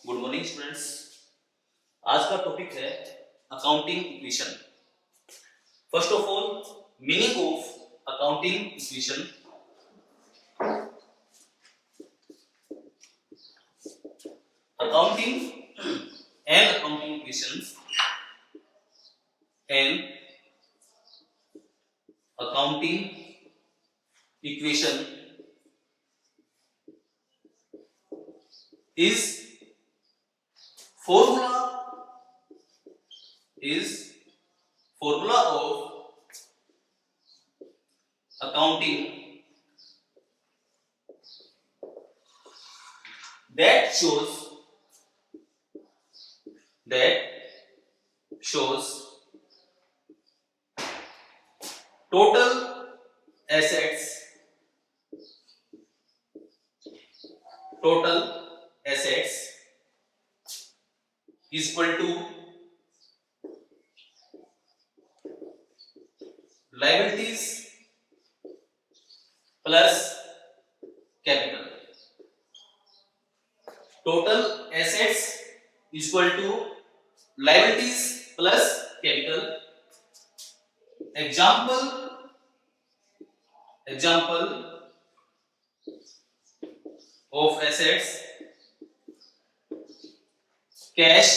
Good morning students. आज का topic है accounting equation. First of all, meaning of accounting equation. Accounting and accounting equations and accounting equation is formula of accounting that shows total assets is equal to liabilities plus capital. Total assets is equal to liabilities plus capital. Example of assets: cash,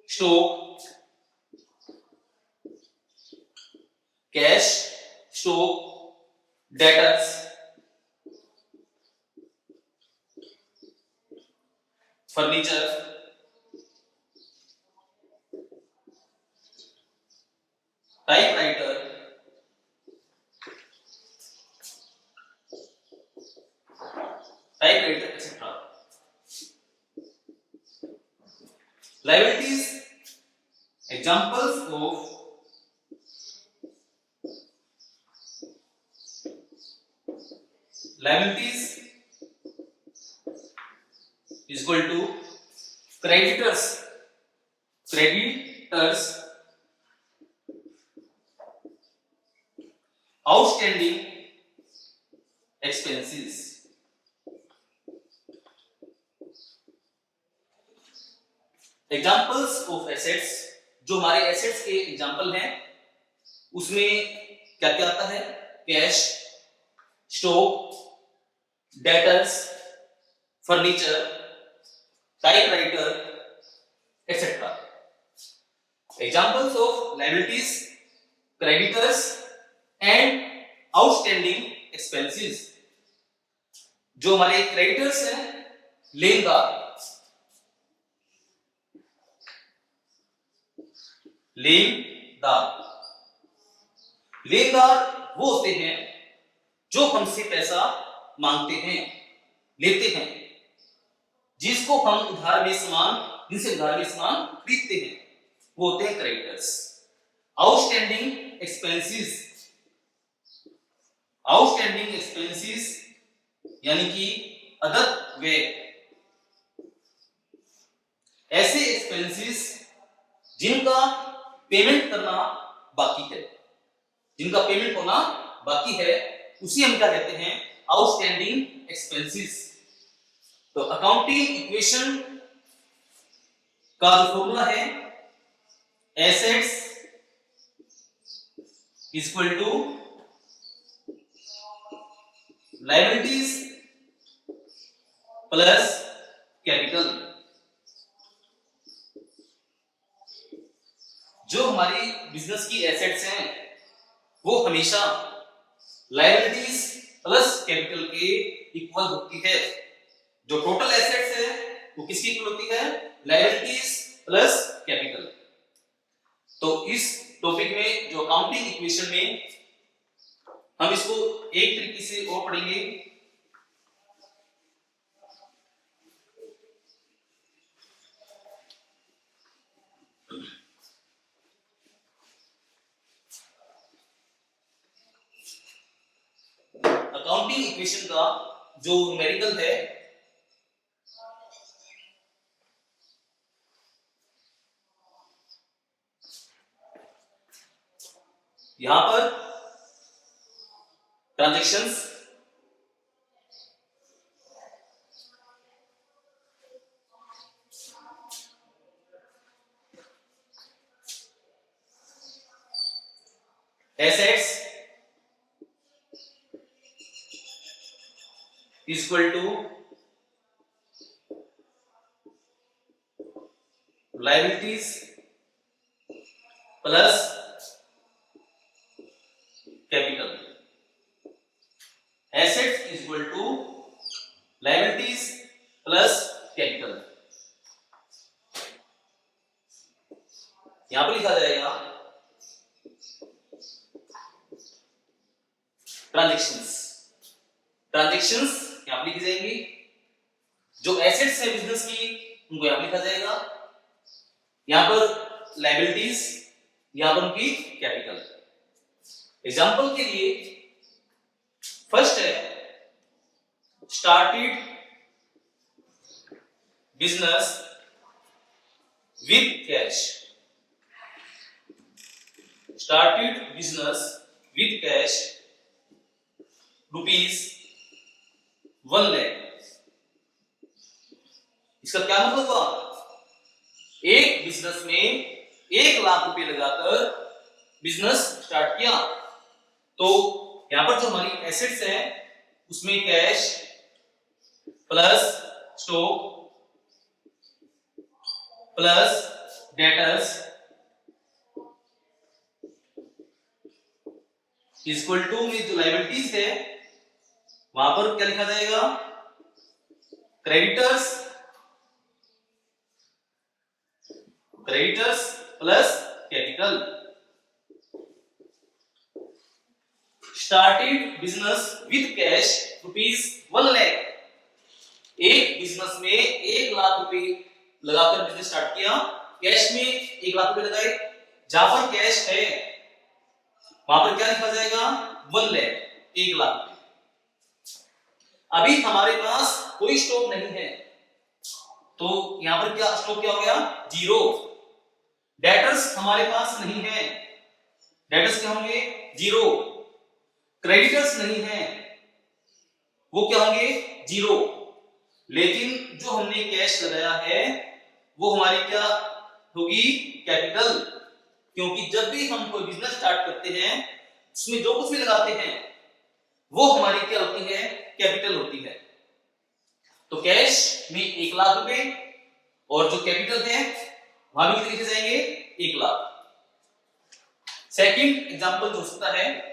stock, debtors, furniture, typewriter, etc. Liabilities, examples of liabilities is equal to creditors, outstanding expenses. Examples of assets, जो हमारे assets के example हैं उसमें क्या क्या आता है? Cash, stock, debtors, furniture, typewriter, etcetera. Examples of liabilities: creditors and outstanding expenses. जो हमारे क्रेडिटर्स हैं, लेनदार, वो होते हैं जो हमसे पैसा मांगते हैं, लेते हैं, जिससे उधार में सामान खरीदते हैं, वो होते हैं क्रेडिटर्स. आउटस्टैंडिंग एक्सपेंसेस यानी कि अदर वे, ऐसे एक्सपेंसेस जिनका पेमेंट होना बाकी है, उसी हम क्या कहते हैं? Outstanding expenses. तो अकाउंटिंग इक्वेशन का जो फॉर्मूला है, assets equal to liabilities plus capital. जो हमारी बिजनेस की एसेट्स हैं वो हमेशा लायबिलिटीज प्लस कैपिटल के इक्वल होती है. जो टोटल एसेट्स है वो किसकी इक्वल होती है? Liabilities plus capital. तो इस टॉपिक में जो अकाउंटिंग इक्वेशन में हम इसको एक तरीके से और पढ़ेंगे. अकाउंटिंग इक्वेशन का जो न्यूमेरिकल है, यहां पर transactions assets equal to liabilities plus capital. Assets equal to liabilities plus capital. यहां पर लिखा जाएगा ट्रांजैक्शंस। ट्रांजैक्शंस यहां पर लिखी जाएंगी, जो एसेट्स है बिजनेस की उनको यहां पर लिखा जाएगा, यहां पर लायबिलिटीज, यहां पर उनकी कैपिटल। एग्जांपल के लिए फर्स्ट है started business with cash. Started business with cash ₹1 lakh. इसका क्या मतलब हुआ? एक बिजनेस में 1 लाख रुपए लगाकर बिजनेस स्टार्ट किया, तो यहां पर जो हमारी एसेट्स है उसमें cash plus stock plus debtors equal to में जो लायबिलिटीज है वहां पर क्या लिखा जाएगा? Creditors plus capital. Started business with cash ₹1 lakh. एक बिजनेस में 1 लाख रुपए लगाकर बिजनेस स्टार्ट किया, कैश में 1 लाख रुपए लगाए, जहां पर कैश है वहां पर क्या लिखा जाएगा? 1 लाख, 1 लाख रुपए। अभी हमारे पास कोई स्टॉक नहीं है, तो यहां पर क्या स्टॉक क्या हो गया? 0। डेटर्स हमारे पास नहीं है, डेटर्स क्या होंगे? 0। क्रेडिटर्स नहीं है, वो क्या होंगे? 0। लेकिन जो हमने कैश लगाया है वो हमारी क्या होगी? कैपिटल। क्योंकि जब भी हम कोई बिजनेस स्टार्ट करते हैं उसमें जो कुछ भी लगाते हैं वो हमारी क्या होती है? कैपिटल होती है। तो कैश में 1 लाख रुपए और जो कैपिटल है वहां भी लिखे जाएंगे 1 लाख। सेकंड एग्जांपल जो सकता है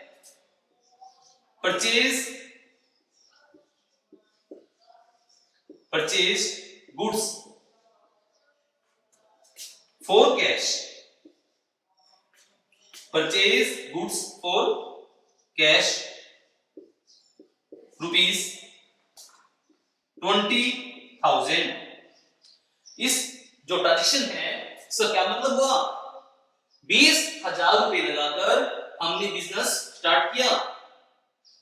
purchase goods for cash. Purchase goods for cash ₹20,000। इस जो ट्रांजेक्शन है इसका क्या मतलब हुआ? 20,000 रुपए लगाकर हमने बिजनेस स्टार्ट किया।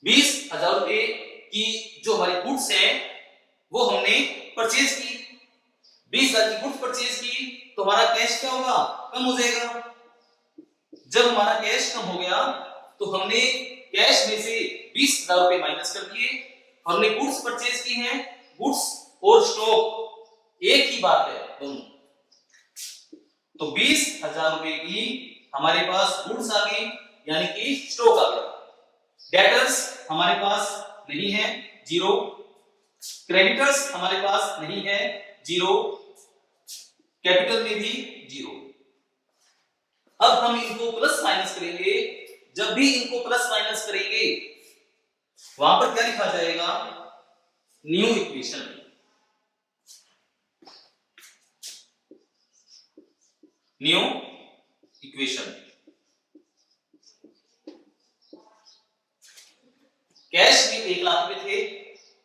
20,000 रुपए की जो हमारी गुड्स हैं वो हमने परचेज की। 20,000 की गुड्स परचेज की तो हमारा कैश क्या होगा? कम हो जाएगा। जब हमारा कैश कम हो गया तो हमने कैश में से 20,000 रुपए माइनस कर दिए। हमने गुड्स परचेज की हैं, गुड्स और स्टॉक एक ही बात है दोनों। तो 20,000 रुपए की हमारे पास गुड्स आ गई, यानी कि स्टॉक आ गया। डेटर्स हमारे पास नहीं है, 0। क्रेडिटर्स हमारे पास नहीं है, 0। कैपिटल में भी 0। अब हम इनको प्लस माइनस करेंगे। जब भी इनको प्लस माइनस करेंगे वहां पर क्या लिखा जाएगा? New equation. New equation. Cash में 1 लाख रुपए थे,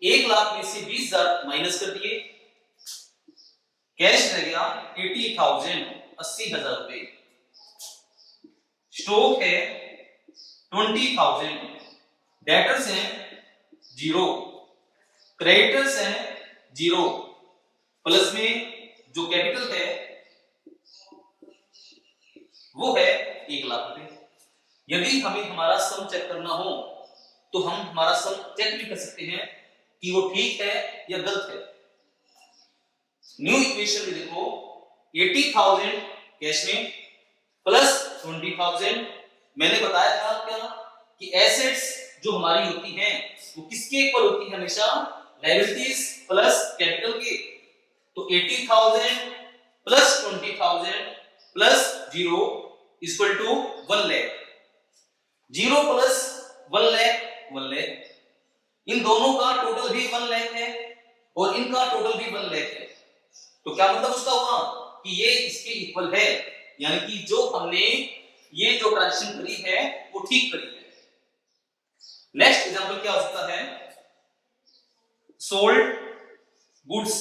1 लाख में से 20,000 माइनस कर दिए, कैश रह गया 80,000, 80,000 रुपए। स्टॉक है 20,000, डेटर्स हैं 0, क्रेडिटर्स हैं 0, प्लस में जो कैपिटल है वो है 1 लाख रुपए। यदि हमें हमारा सम चेक करना हो तो हम हमारा सम चेक भी कर सकते हैं कि वो ठीक है या गलत है। न्यू इक्वेशन में देखो 80,000 कैश में प्लस 20,000 मैंने बताया था क्या कि एसेट्स जो हमारी होती हैं वो किसके इक्वल होती है हमेशा, लायबिलिटीज प्लस कैपिटल के। तो 80,000 plus 20,000 plus 0 equal to 1 lakh. 0 plus 1 lakh 1 lakh, इन दोनों का टोटल भी 1 लाख है और इनका टोटल भी 1 लाख है। तो क्या मतलब उसका हुआ कि ये इसके इक्वल है, यानी कि जो हमने ये जो ट्रांजैक्शन करी है वो ठीक करी है। नेक्स्ट एग्जांपल क्या हो सकता है, sold goods,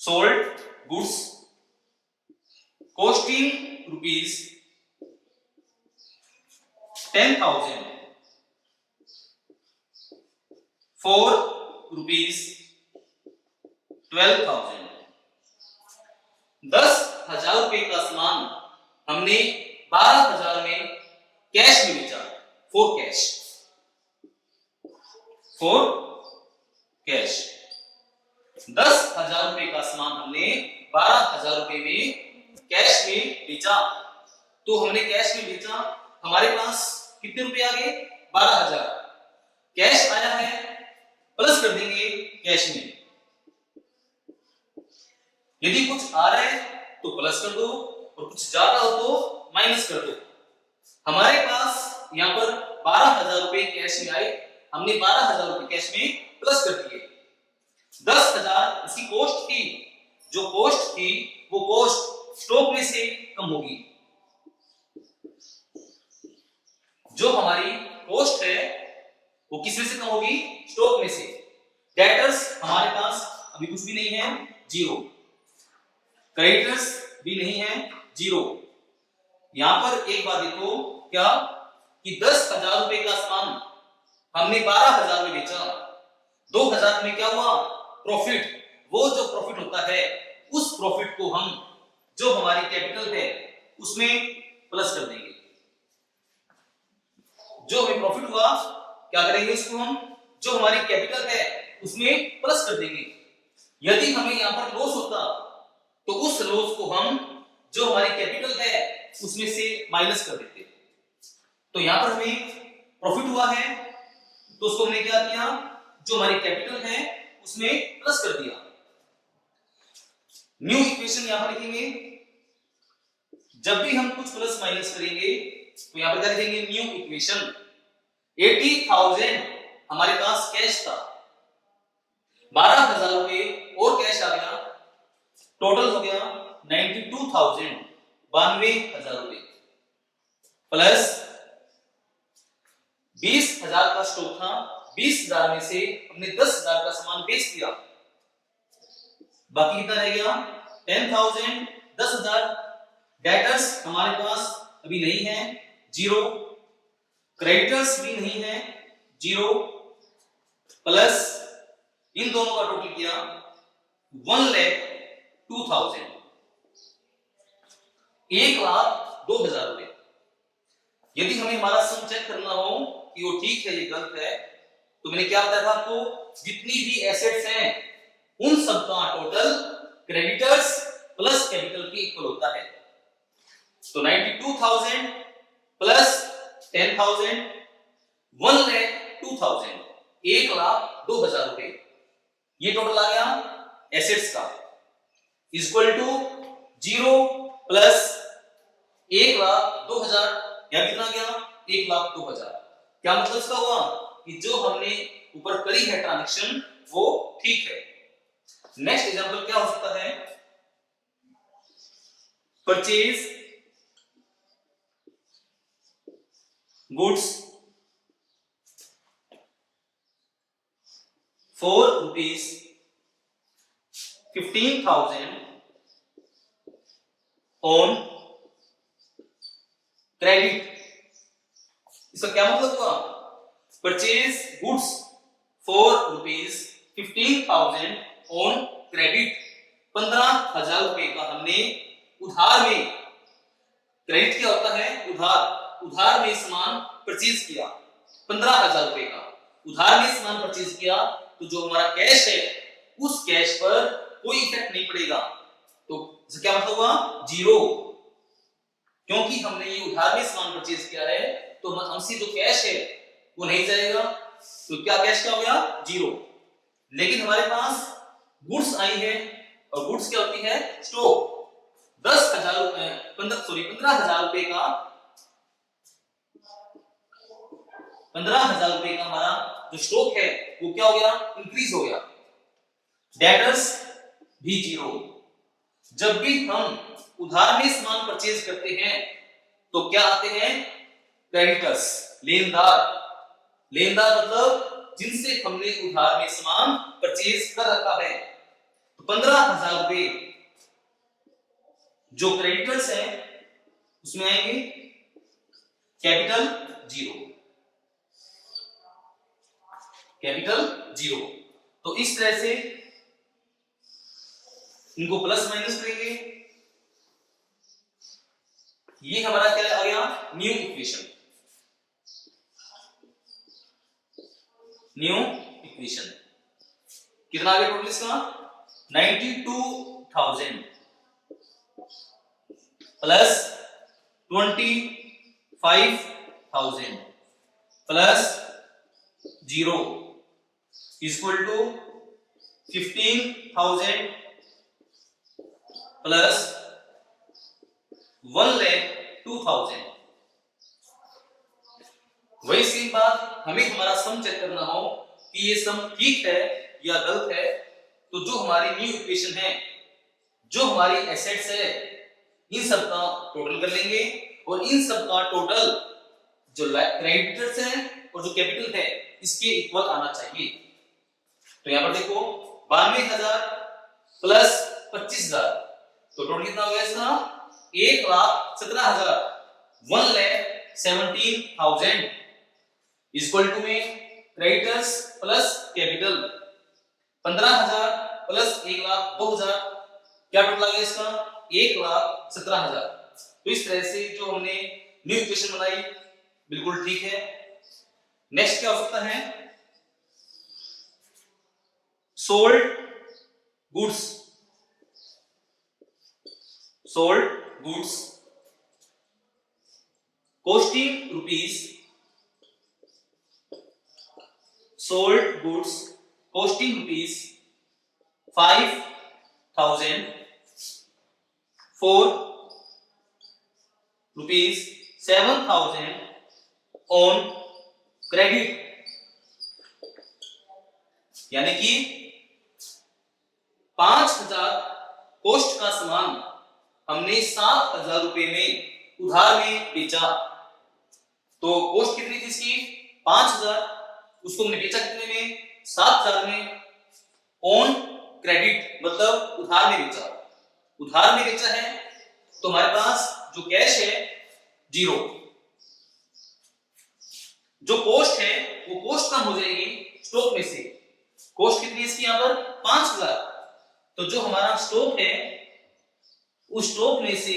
sold goods costing rupees 10,000 for rupees 12,000। 10,000 रुपए का सामान हमने 12,000 में कैश में बेचा, फॉर कैश, फॉर कैश। 10,000 रुपए का सामान हमने 12,000 रुपए में कैश में बेचा। तो हमने कैश में बेचा, हमारे पास कितने रुपए आ गए, 12,000। कैश आया है, प्लस कर देंगे कैश में। यदि कुछ आ रहा है तो प्लस कर दो और कुछ ज्यादा हो तो माइनस कर दो। हमारे पास यहाँ पर 12,000 रुपए कैश में आए, हमने 12,000 रुपए कैश में प्लस कर दिए। 10,000 इसकी कॉस्ट थी, जो कॉस्ट थी वो कॉस्ट स्टॉक में से कम होगी। जो हमारी कॉस्ट है वो किस में से कम होगी, स्टॉक में से। डेटर्स हमारे पास अभी कुछ भी नहीं है, 0। क्रेडिटर्स भी नहीं है, 0। यहां पर एक बात देखो क्या कि 10,000 रुपए का सामान हमने 12,000 में बेचा, 2,000 में क्या हुआ, प्रॉफिट। वो जो प्रॉफिट होता है उस प्रॉफिट को हम जो हमारी कैपिटल है उसमें प्लस कर देंगे। जो हमें प्रॉफिट हुआ क्या करेंगे, इसको हम जो हमारी कैपिटल है उसमें प्लस कर देंगे। यदि हमें यहां पर लॉस होता तो उस लॉस को हम जो हमारी कैपिटल है उसमें से माइनस कर देते। तो यहां पर हमें प्रॉफिट हुआ है तो उसको हमने क्या किया, जो हमारी कैपिटल है उसमें प्लस कर दिया। न्यू इक्वेशन यहां पर लिखेंगे, जब भी हम कुछ प्लस माइनस करेंगे तो यहां पर क्या लिखेंगे, न्यू इक्वेशन। 80,000 हमारे पास कैश था, 12,000 रुपए और कैश आ गया, टोटल हो गया 92,000, 92,000 रुपए, प्लस 20,000 का स्टॉक था, 20,000 में से हमने 10,000 का सामान बेच दिया, बाकी कितना रह गया, 10,000, 10,000। डेटर्स हमारे पास अभी नहीं है, 0। क्रेडिटर्स भी नहीं है, 0, प्लस इन दोनों का टोटल किया 1,02,000, 1,02,000 रुपए। यदि हमें हमारा सम चेक करना हो कि वो ठीक है ये गलत है, तो मैंने क्या बताया था आपको, जितनी भी एसेट्स हैं उन सब का टोटल क्रेडिटर्स प्लस कैपिटल के इक्वल होता है। तो 92,000 प्लस 10,000, 1,02,000, 1,02,000 रुपए, ये टोटल आ गया एसेट्स का, इक्वल टू 0 प्लस 1,02,000, या कितना गया, 1,02,000। क्या मतलब इसका हुआ कि जो हमने ऊपर करी है ट्रांजैक्शन वो ठीक है। नेक्स्ट एग्जांपल क्या हो सकता है, purchase goods for rupees 15,000 on credit. इसका क्या मतलब हुआ, purchase goods for rupees 15,000 on credit, 15,000 रुपए का हमने उधार में, क्रेडिट क्या होता है, उधार, उधार में सामान परचेज किया, 15,000 रुपए का उधार में सामान परचेज किया, तो जो हमारा कैश है उस कैश पर कोई इफेक्ट नहीं पड़ेगा। तो क्या मतलब हुआ, 0। क्योंकि हमने ये उधार में सामान परचेज किया है तो हमसे जो कैश है वो नहीं जाएगा, तो क्या कैश क्या हो गया, जीरो। लेकिन हमारे पास गुड्स आई है और गुड्स क्या होती है, स्टॉक। 15,000 रुपए का 15,000 रुपए का हमारा जो स्टॉक है वो क्या हो गया, इंक्रीज हो गया। डेटर्स भी जीरो। जब भी हम उधार में सामान परचेज करते हैं तो क्या आते हैं, क्रेडिटर्स, लेनदार। लेनदार मतलब जिनसे हमने उधार में सामान परचेज कर रखा है। तो 15,000 रुपए जो क्रेडिटर्स हैं उसमें आएंगे कैपिटल जीरो, कैपिटल जीरो। तो इस तरह से इनको प्लस माइनस करेंगे, ये हमारा क्या आ गया, न्यू इक्वेशन। न्यू इक्वेशन कितना आ गया टोटल इसका, 92,000 plus 25,000 plus zero equal to 15,000 plus 1,02,000। वही सेम बात, हमें हमारा सम चेक करना हो कि ये सम ठीक है या गलत है, तो जो हमारी न्यू इक्वेशन है, जो हमारी एसेट्स है, इन सब का टोटल कर लेंगे और इन सब का टोटल जो क्रेडिटर्स है और जो कैपिटल है इसके इक्वल आना चाहिए। तो यहां पर देखो 92,000 प्लस 25,000 तो टोटल कितना हो गया इसका, 1,17,000, 1,17,000 इक्वल टू में क्रेडिटर्स प्लस कैपिटल 15,000 प्लस 1,02,000, क्या टोटल आ गया इसका, 1,17,000। तो इस तरह से जो हमने न्यू इक्वेशन बनाई बिल्कुल ठीक है। नेक्स्ट क्या हो सकता है, sold goods. Sold goods costing rupees, sold goods costing rupees 5,000 for rupees 7,000 on credit। यानी कि 5,000 कॉस्ट का सामान हमने 7,000 रुपए में उधार में बेचा। तो कॉस्ट कितनी थी इसकी, 5,000, उसको हमने बेचा कितने में, 7,000 में। ऑन क्रेडिट मतलब उधार में बेचा, उधार में बेचा है तो हमारे पास जो कैश है जीरो, जो कॉस्ट है वो कॉस्ट कम हो जाएगी स्टॉक में से। कॉस्ट कितनी है इसकी, यहां पर 5,000, तो जो हमारा स्टॉक है उस स्टॉक में से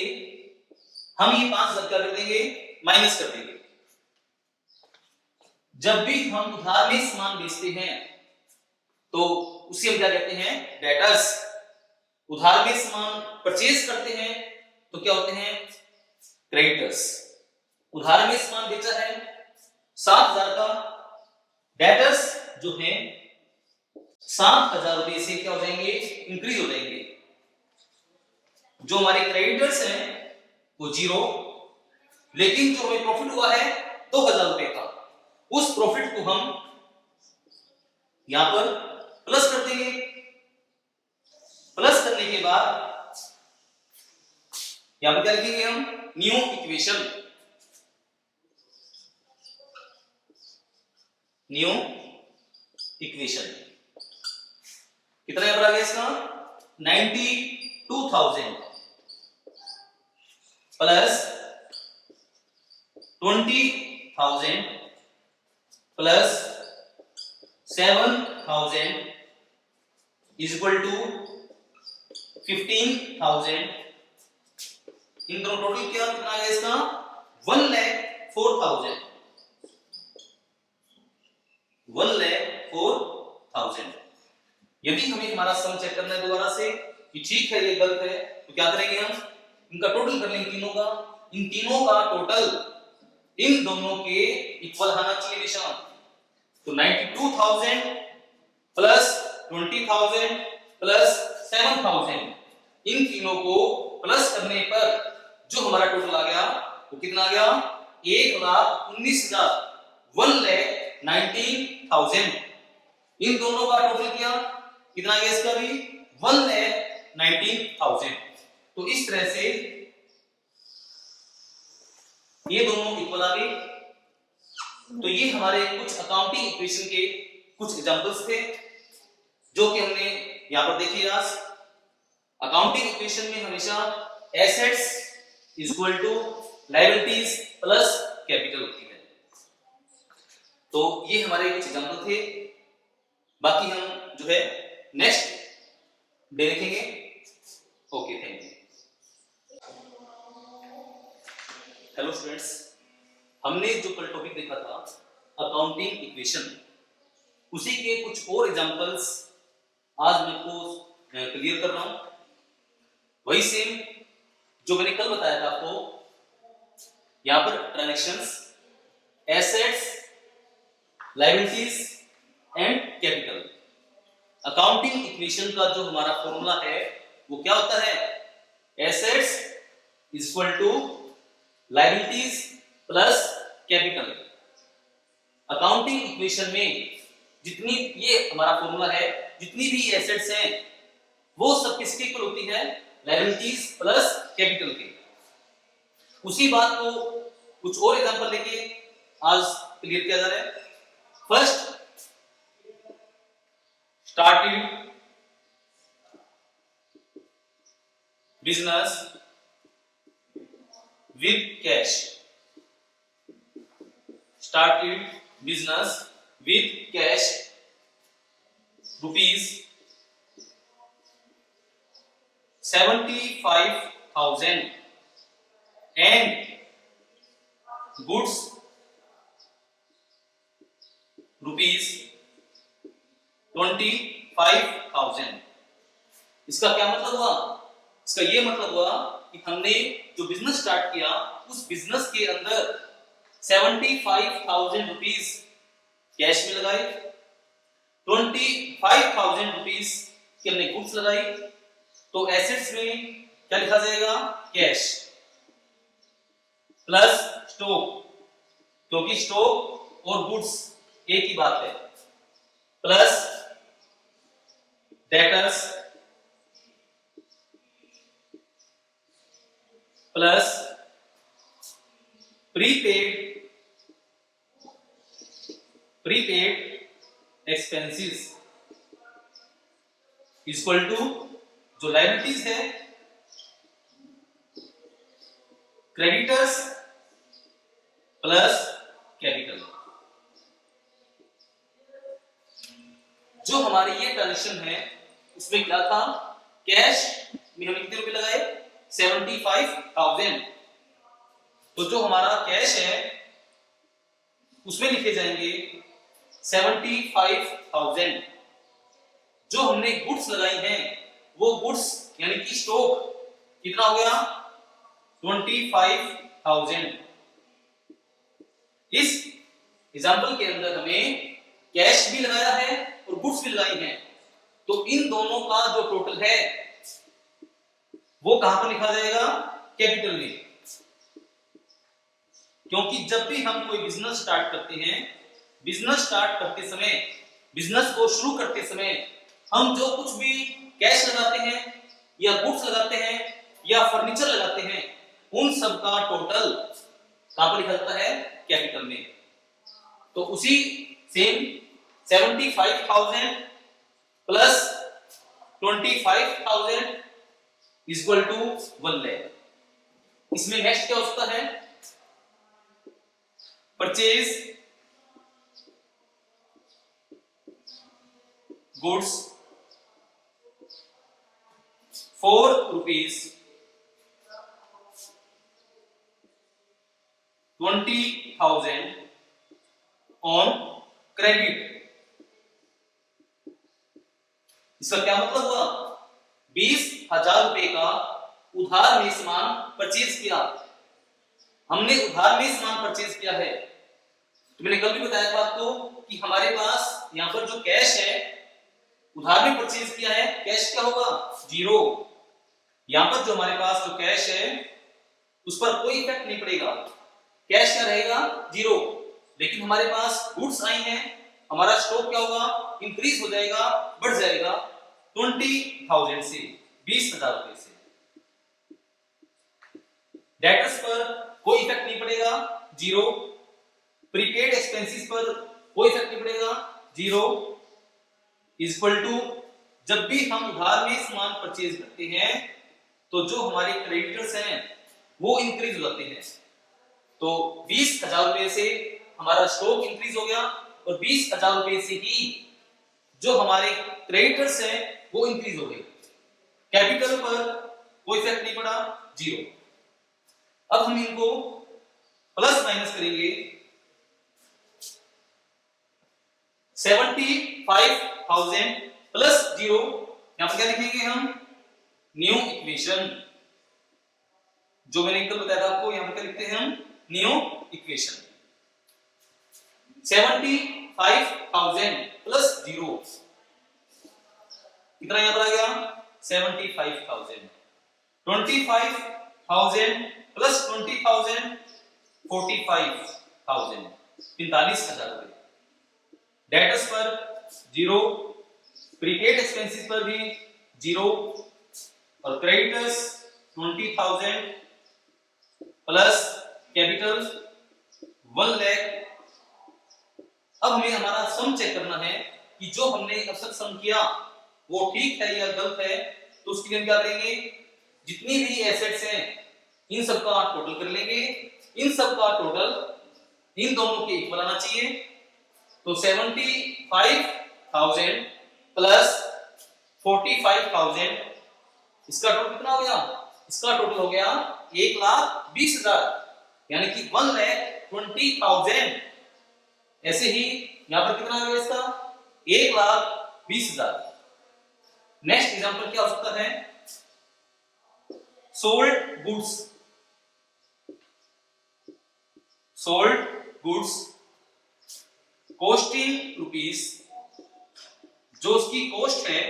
हम ये 5,000 क्या कर देंगे, माइनस कर देंगे। जब भी हम उधार में सामान बेचते हैं तो उसे हम क्या कहते हैं, डेटर्स। उधार में सामान परचेज करते हैं तो क्या होते हैं, क्रेडिटर्स। उधार में सामान बेचा है 7,000 का, डेटर्स जो है 7,000 रुपए से क्या हो जाएंगे, इंक्रीज हो जाएंगे। जो हमारे क्रेडिटर्स हैं वो जीरो, लेकिन जो हमें प्रॉफिट हुआ है 2,000 रुपए का, उस प्रॉफिट को हम यहां पर प्लस कर देंगे। प्लस करने के बाद यहां पर क्या लिखेंगे हम, न्यू इक्वेशन। न्यू इक्वेशन कितना यहां पर आ गया इसका, 92,000 plus 20,000 plus 7,000 is equal to 15,000। इन दोनों टोटल क्या कितना आ गया इसका, 1,04,000। 1,04,000। यदि हमें हमारा सम चेक करना है दोबारा से कि ठीक है ये गलत है, तो क्या करेंगे हम, इनका टोटल कर लेंगे तीनों का। इन तीनों का टोटल इन दोनों के इक्वल आना चाहिए निशान। तो 92,000 प्लस 20,000 प्लस 7,000 इन तीनों को प्लस करने पर जो हमारा टोटल आ गया वो कितना आ गया 1,19,000 1,19,000। इन दोनों का टोटल किया कितना गया इसका भी 1,19,000। तो इस तरह से ये दोनों इक्वल आ गए। तो ये हमारे कुछ अकाउंटिंग इक्वेशन के कुछ एग्जांपल्स थे जो कि हमने यहां पर देखिए। आज अकाउंटिंग इक्वेशन में हमेशा assets equal to liabilities plus capital होती है। तो ये हमारे कुछ एग्जांपल थे, बाकी हम जो है नेक्स्ट डे देखेंगे। Okay, thank you. Hello students, हमने जो कल टॉपिक देखा था अकाउंटिंग इक्वेशन, उसी के कुछ और एग्जांपल्स आज मैं आपको क्लियर कर रहा हूं। वही सेम जो मैंने कल बताया था आपको, यहां पर transactions, assets, liabilities and capital. Accounting equation का जो हमारा फॉर्मूला है वो क्या होता है, assets equal to liabilities plus capital. Accounting equation में जितनी ये हमारा फॉर्मूला है, जितनी भी एसेट्स हैं वो सब किसके इक्वल होती है, लायबिलिटीज प्लस कैपिटल के। उसी बात को कुछ और एग्जांपल लेके आज क्लियर किया जा रहा है। First, started business with cash. Started business with cash rupees 75,000 and goods rupees 25,000। इसका क्या मतलब हुआ, इसका ये मतलब हुआ कि हमने जो बिजनेस स्टार्ट किया उस बिजनेस के अंदर 75,000 रुपीज कैश में लगाए, 25,000 रुपीज की हमने गुड्स लगाई। तो एसेट्स में क्या लिखा जाएगा, कैश प्लस स्टॉक, क्योंकि स्टॉक और गुड्स एक ही बात है, plus debtors plus prepaid expenses equal to जो लायबिलिटीज है क्रेडिटर्स प्लस कैपिटल। जो हमारी ये ट्रांजैक्शन है उसमें क्या था, कैश में हमने कितने रुपए लगाए, 75,000। तो जो हमारा कैश है उसमें लिखे जाएंगे 75,000। जो हमने गुड्स लगाई हैं वो गुड्स यानी कि स्टॉक कितना हो गया, 25,000। इस एग्जांपल के अंदर हमें कैश भी लगाया है और गुड्स भी लगाई हैं, तो इन दोनों का जो टोटल है वो कहां पर लिखा जाएगा, कैपिटल में। क्योंकि जब भी हम कोई बिजनेस स्टार्ट करते हैं, बिजनेस स्टार्ट करते समय, बिजनेस को शुरू करते समय हम जो कुछ भी कैश लगाते हैं या गुड्स लगाते हैं या फर्नीचर लगाते हैं, उन सब का टोटल कहां पर लिखा जाता है, कैपिटल में। तो उसी same 75,000 plus 25,000 equal to 1 lakh. इसमें नेक्स्ट क्या हो सकता है, परचेज गुड्स ₹4 20,000 ऑन क्रेडिट। इसका क्या मतलब हुआ, 20,000 रुपए का उधार में सामान परचेज किया हमने उधार में सामान परचेज किया है, तो मैंने कल भी बताया था आपको कि हमारे पास यहाँ पर जो कैश है उधार में परचेज किया है, कैश क्या होगा 0। यहाँ पर जो हमारे पास जो कैश है उस पर कोई इफेक्ट नहीं पड़ेगा, कैश क्या रहेगा 0। लेकिन हमारे पास गुड्स आई हैं, हमारा स्टॉक क्या होगा इंक्रीज हो जाएगा, बढ़ जाएगा 20,000 से 20,000 रुपए से। डेटर्स पर कोई इफेक्ट नहीं पड़ेगा 0। प्रीपेड एक्सपेंसेस पर कोई इफेक्ट नहीं पड़ेगा 0। इक्वल टू जब भी हम उधार में सामान परचेज करते हैं तो जो हमारे क्रेडिटर्स हैं वो इंक्रीज हो जाते हैं। तो 20,000 रुपए से हमारा स्टॉक इंक्रीज हो गया और 20,000 रुपए से ही जो हमारे क्रेडिटर्स हैं वो इंक्रीज हो गए। कैपिटल पर कोई इफेक्ट नहीं पड़ा 0। अब हम इनको प्लस माइनस करेंगे। 75,000 प्लस 0, यहां पर क्या लिखेंगे हम न्यू इक्वेशन। जो मैंने कल बताया था आपको, यहां पर क्या लिखते हैं हम न्यू इक्वेशन। 75,000 प्लस 0 कितना यहां पर आ गया 75,000। 25,000 प्लस 20,000 45,000 45,000 रुपए। डेटर्स पर 0, प्रीपेड एक्सपेंसेस पर भी 0 और क्रेडिटर्स 20,000 प्लस कैपिटल 1 लाख। अब हमें हमारा सम चेक करना है कि जो हमने अब तक सम किया वो ठीक है या गलत है। तो उसके लिए हम क्या करेंगे, जितनी भी एसेट्स हैं इन सब का टोटल कर लेंगे। इन सब का टोटल इन दोनों के इक्वल आना चाहिए। तो 75,000 प्लस 45,000 इसका टोटल कितना हो गया, इसका टोटल हो गया 1,20,000 यानी कि 1,20,000। ऐसे ही यहां पर कितना आ गया इसका 1,20,000। नेक्स्ट एग्जांपल क्या हो सकता है, sold goods. Sold goods costing rupees, जो उसकी कॉस्ट है,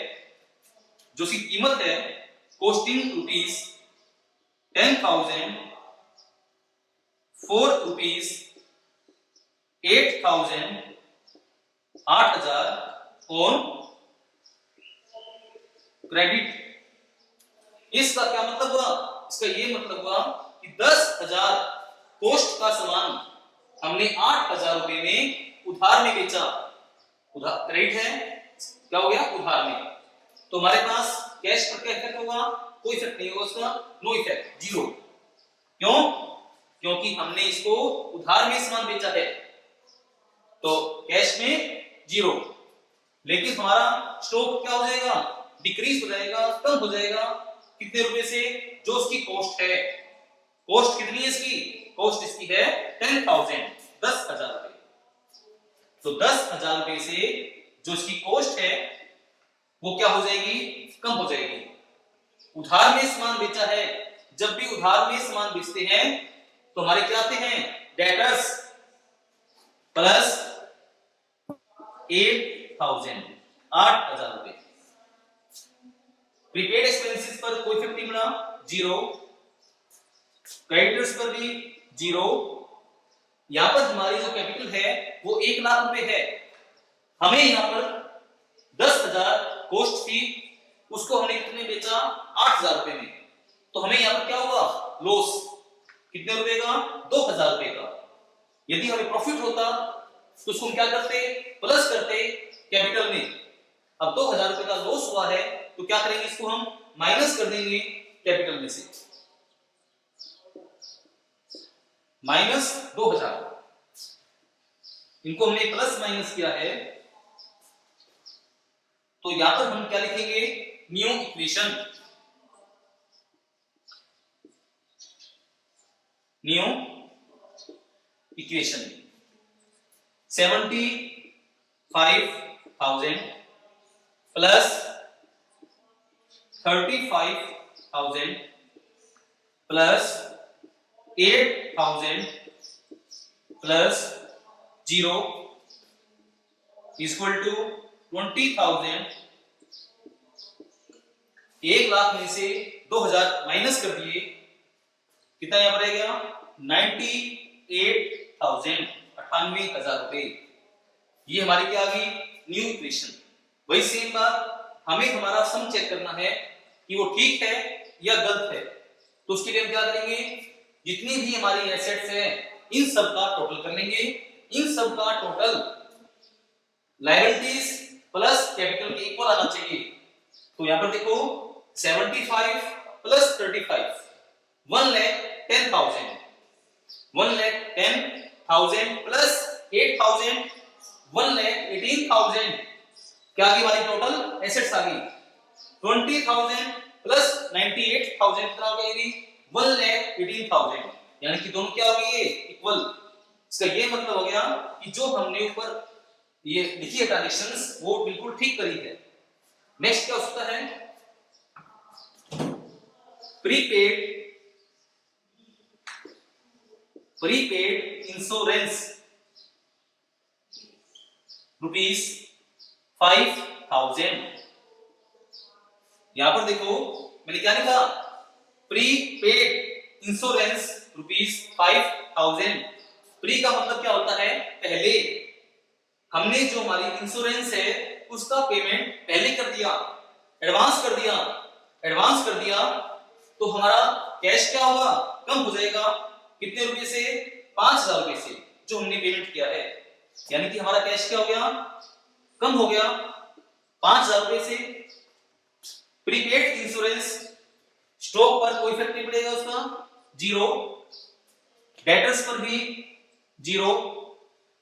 जो उसकी कीमत है costing rupees 10,000 4 rupees 8,000 8,000 on credit. इसका क्या मतलब हुआ, इसका ये मतलब हुआ कि 10,000 कॉस्ट का सामान हमने 8,000 रुपए में उधार में बेचा। उधार क्रेडिट है, क्या हो गया उधार में। तो हमारे पास कैश पर क्या इफेक्ट होगा, कोई इफेक्ट नहीं होगा उसका, नो इफेक्ट 0। क्यों, क्योंकि हमने इसको उधार में सामान बेचा है तो कैश में 0। लेकिन हमारा स्टॉक क्या हो जाएगा, डिक्रीज हो जाएगा, कम हो जाएगा। कितने रुपए से, जो उसकी कॉस्ट है। कॉस्ट कितनी है इसकी, कॉस्ट इसकी है 10,000 10,000 रुपए। तो 10,000 रुपए से जो इसकी कॉस्ट है वो क्या हो जाएगी, कम हो जाएगी। उधार में सामान बेचा है, जब भी उधार में सामान बेचते हैं तो हमारे क्या आते हैं डेटर्स प्लस 8,000 8,000 रुपए। प्रीपेड एक्सपेंसेस पर कोई इफेक्ट नहीं पड़ा 0। क्रेडिटर्स पर भी 0। यहां पर हमारी जो कैपिटल है वो 1 लाख रुपए है। हमें यहां पर 10,000 कॉस्ट थी, उसको हमने कितने बेचा 8,000 रुपए में। तो हमें यहां पर क्या हुआ लॉस, कितने रुपए का 2,000 रुपए का। यदि हमें प्रॉफिट होता तो उसको हम क्या करते, प्लस करते कैपिटल में। अब 2,000 रुपए का लॉस हुआ है तो क्या करेंगे, इसको हम माइनस कर देंगे कैपिटल में से, माइनस 2,000। इनको हमने प्लस माइनस किया है तो यहां पर हम क्या लिखेंगे new equation. New equation 75,000 plus 35,000 plus 8,000 plus 0 equal to 20,000। 1 lakh में से 2,000 माइनस कर दिए, कितना यहां पर रह गया 98,000, 98,000 रुपए। ये हमारी क्या आ गई न्यू इक्वेशन। वही सेम बात, हमें हमारा सम चेक करना है कि वो ठीक है या गलत है। तो उसके लिए हम क्या करेंगे, जितनी भी हमारी एसेट्स है इन सब का टोटल कर लेंगे। इन सब का टोटल लायबिलिटीज प्लस कैपिटल के इक्वल आना चाहिए। तो यहां पर देखो 75 प्लस 35 1,10,000, 1,10,000 प्लस 8,000 1,18,000। क्या आ गई हमारी टोटल एसेट्स आ गई 20,000 प्लस 98,000, कितना हो गया ये 1,18,000। यानी कि दोनों क्या हो गई ये इक्वल। इसका ये मतलब हो गया कि जो हमने ऊपर ये लिखी है ट्रांजैक्शंस वो बिल्कुल ठीक करी है। नेक्स्ट क्या हो सकता है, प्रीपेड इंश्योरेंस रुपीस 5,000। यहां पर देखो मैंने क्या लिखा, प्रीपेड इंश्योरेंस रुपीस 5,000। प्री का मतलब क्या होता है पहले, हमने जो हमारी इंश्योरेंस है उसका पेमेंट पहले कर दिया, एडवांस कर दिया। एडवांस कर दिया तो हमारा कैश क्या होगा, कम हो जाएगा। कितने रुपए से 5,000 रुपए से जो हमने पेमेंट किया है। यानी कि हमारा कैश क्या हो गया, कम हो गया 5,000 रुपए से। प्रीपेड इंश्योरेंस स्टॉक पर कोई इफेक्ट नहीं पड़ेगा उसका, जीरो। डेटर्स पर भी जीरो।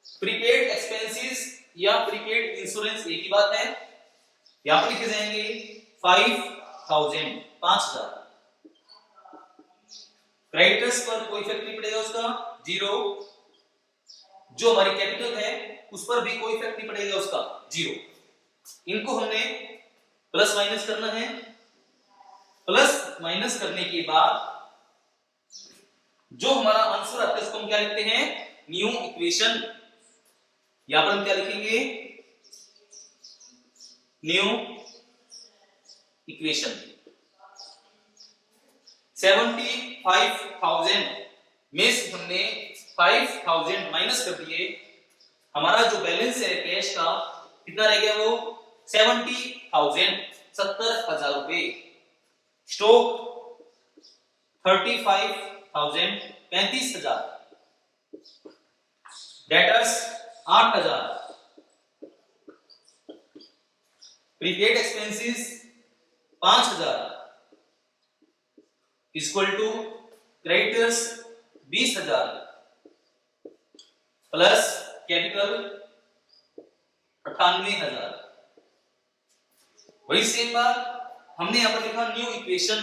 प्रीपेड एक्सपेंसेस या प्रीपेड इंश्योरेंस एक ही बात है। यहां पर लिखे जाएंगे 5,000, 5,000। क्रेडिटर्स पर कोई इफेक्ट नहीं पड़ेगा उसका, जीरो। जो हमारी कैपिटल है उस पर भी कोई इफेक्ट नहीं पड़ेगा उसका, जीरो। इनको हमने प्लस माइनस करना है। प्लस माइनस करने के बाद जो हमारा आंसर आता है उसको हम क्या लिखते हैं, न्यू इक्वेशन। यहां पर हम क्या लिखेंगे, न्यू इक्वेशन। 75,000 में से हमने 5,000 माइनस कर दिए। हमारा जो बैलेंस है कैश का कितना रह गया, वो 70,000, 70,000 रुपए। Stock 35,000, 35,000। Debtors 8,000। Prepaid expenses 5,000 equal to creditors 20,000 plus capital 98,000। वही सेम बात हमने यहां पर लिखा न्यू इक्वेशन।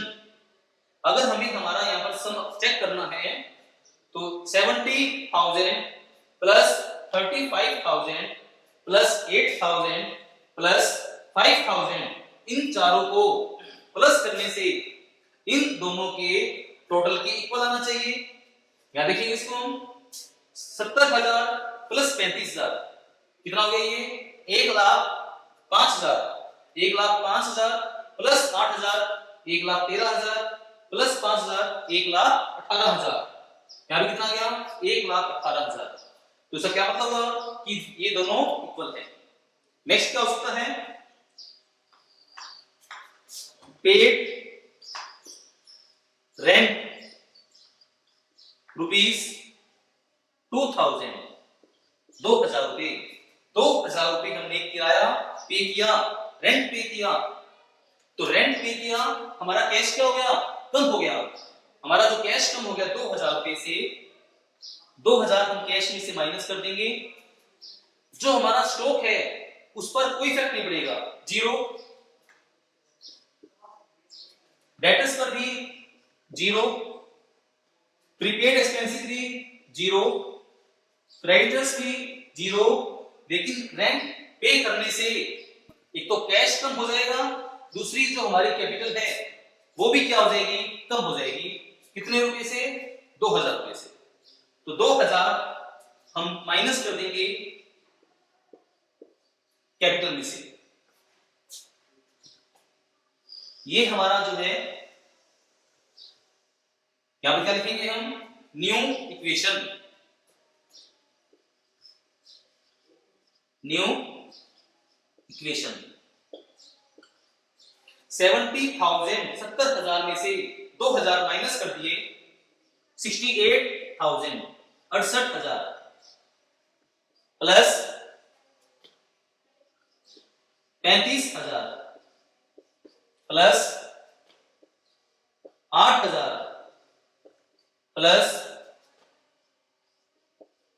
अगर हमें हमारा यहां पर सम चेक करना है तो 70,000 प्लस 35,000 प्लस 8,000 प्लस 5,000, इन चारों को प्लस करने से इन दोनों के टोटल के इक्वल आना चाहिए। यहां देखिए इसको हम 70,000 प्लस 35,000 कितना हो गया, ये 1,05,000। 1,05,000 प्लस 8,000 1,13,000 प्लस 5,000 1,18,000। यहां भी कितना आ गया 1,18,000। तो इसका क्या मतलब हुआ कि ये दोनों इक्वल है। नेक्स्ट क्या हो सकता है, पेड रेंट रुपीस 2,000, 2,000 रुपए। 2,000 रुपए हमने किराया पे किया, रेंट पे किया। तो रेंट पे किया, हमारा कैश क्या हो गया, कम हो गया। हमारा जो कैश कम हो गया 2,000 रुपए से, 2,000 हम कैश में से माइनस कर देंगे। जो हमारा स्टॉक है उस पर कोई इफेक्ट नहीं पड़ेगा, जीरो। डेटर्स पर भी जीरो। प्रीपेड एक्सपेंसेस भी जीरो। क्रेडिटर्स भी जीरो। लेकिन रेंट पे करने से एक तो कैश कम हो जाएगा, दूसरी जो हमारी कैपिटल है वो भी क्या हो जाएगी, कम हो जाएगी। कितने रुपए से, 2000 रुपए से। तो 2000 हम माइनस कर देंगे कैपिटल में से। ये हमारा जो है यहां पर क्या लिखेंगे हम, न्यू इक्वेशन, न्यू इक्वेशन। 70,000 70,000 में से 2000 माइनस कर दिए, 68,000 68,000 plus 35,000 plus 8,000 plus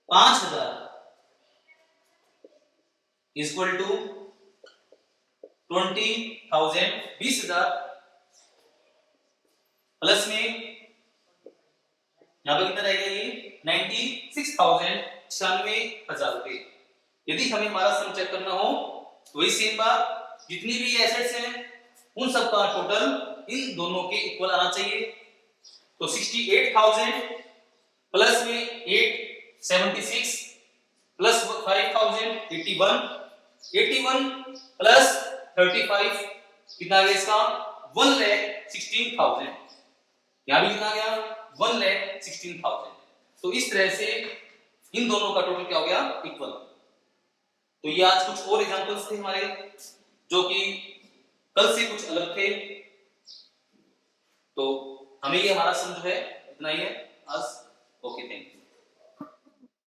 5,000 equal to 20,000 20,000 plus में यहां पर कितना रहेगा, ये 96,000 96,000 रुपए। यदि हमें हमारा सम चेक करना हो तो वही सेम बात, जितनी भी एसेट्स हैं उन सब का टोटल इन दोनों के इक्वल आना चाहिए। तो 68,000 प्लस में 876 प्लस 5,000 81 81 प्लस 35 कितना गया इसका 1,16,000। यहां भी कितना गया 1,16,000। तो इस तरह से इन दोनों का टोटल क्या हो गया, इक्वल। तो ये आज कुछ और एग्जांपल्स थे हमारे जो कि कल से कुछ अलग थे। तो हमें ये हमारा सम जो है इतना ही है आज। Okay, thank you.